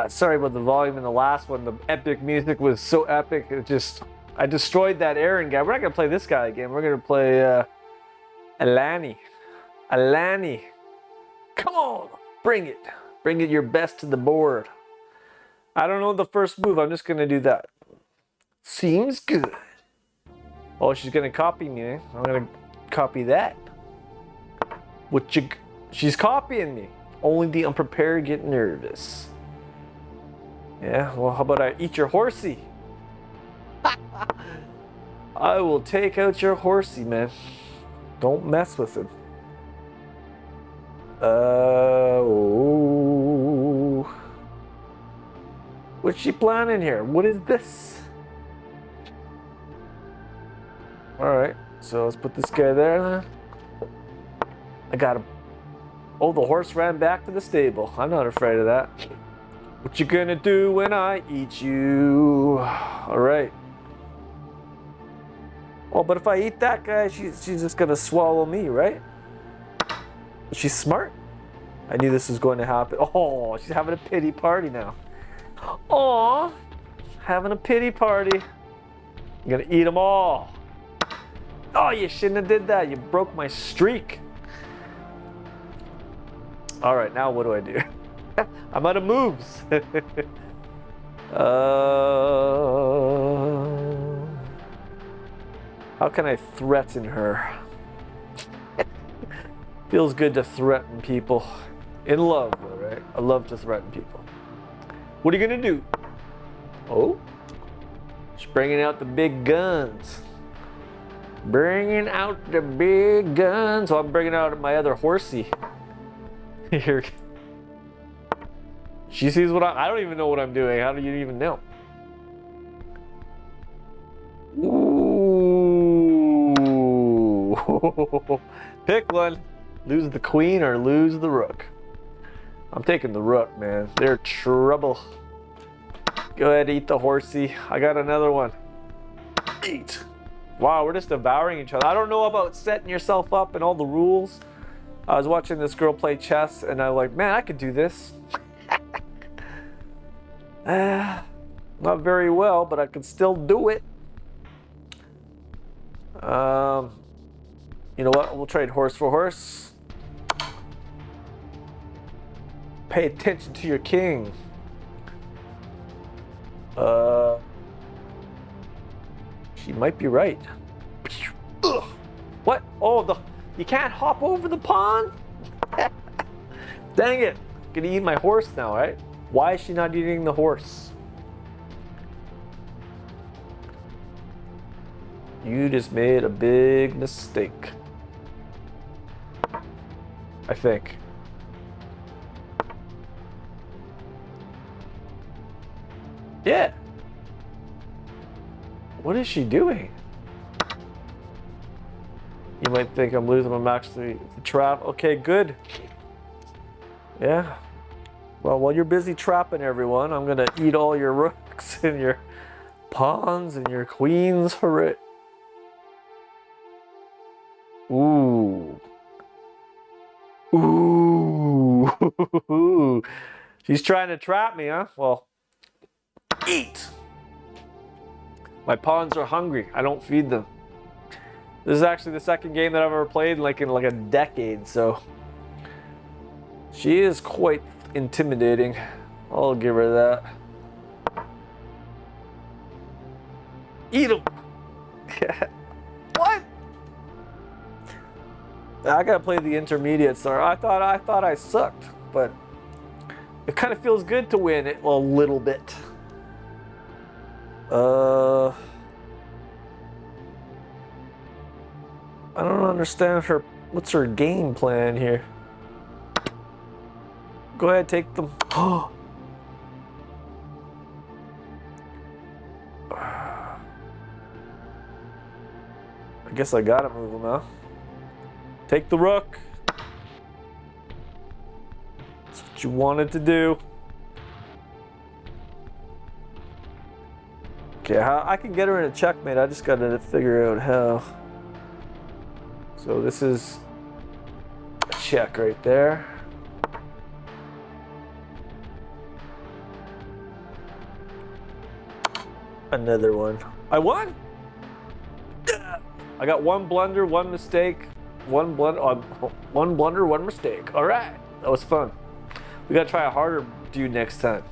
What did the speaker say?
Sorry about the volume in the last one. The epic music was so epic. I destroyed that Aaron guy. We're not gonna play this guy again. We're gonna play Alani. Alani. Come on, bring it. Bring it your best to the board. I don't know the first move. I'm just gonna do that. Seems good. Oh, she's gonna copy me. Eh? I'm gonna copy that. She's copying me. Only the unprepared get nervous. Yeah, well, how about I eat your horsey? I will take out your horsey, man. Don't mess with him. Oh. What's she planning here? What is this? Alright, so let's put this guy there. I got him. Oh, the horse ran back to the stable. I'm not afraid of that. What you gonna do when I eat you? Alright. Oh, but if I eat that guy, she's just gonna swallow me, right? She's smart. I knew this was going to happen. Oh, she's having a pity party now. Aw, having a pity party. I'm gonna eat them all. Oh, you shouldn't have did that. You broke my streak. All right, now what do I do? I'm out of moves. How can I threaten her? Feels good to threaten people. In love, right? I love to threaten people. What are you gonna do? Oh, she's bringing out the big guns. Bringing out the big guns. So I'm bringing out my other horsey. Here. She sees what I don't even know what I'm doing. How do you even know? Ooh. Pick one. Lose the queen or lose the rook. I'm taking the rook, man. They're trouble. Go ahead, eat the horsey. I got another one. Eat. Wow, we're just devouring each other. I don't know about setting yourself up and all the rules. I was watching this girl play chess and I'm like, man, I could do this. Not very well, but I could still do it. You know what? We'll trade horse for horse. Pay attention to your king. She might be right. Ugh. What? Oh, you can't hop over the pawn? Dang it. Gonna eat my horse now, right? Why is she not eating the horse? You just made a big mistake. I think. Yeah. What is she doing? You might think I'm losing. I'm actually the trap. Okay, good. Yeah. Well, while you're busy trapping everyone, I'm gonna eat all your rooks and your pawns and your queens. Hooray. Ooh. Ooh. She's trying to trap me, huh? Well, eat. My pawns are hungry. I don't feed them. This is actually the second game that I've ever played in like a decade, so she is quite intimidating. I'll give her that. Eat them. What? I gotta play the intermediate star. I thought I sucked, but it kind of feels good to win it a little bit. I don't understand what's her game plan here. Go ahead, take them. I guess I gotta move them, huh? Take the rook. That's what you wanted to do. Okay, I can get her in a checkmate. I just gotta figure out how. So this is a check right there. Another one. I won. I got one blunder, one mistake, one blunder, one mistake. All right, that was fun. We gotta try a harder dude next time.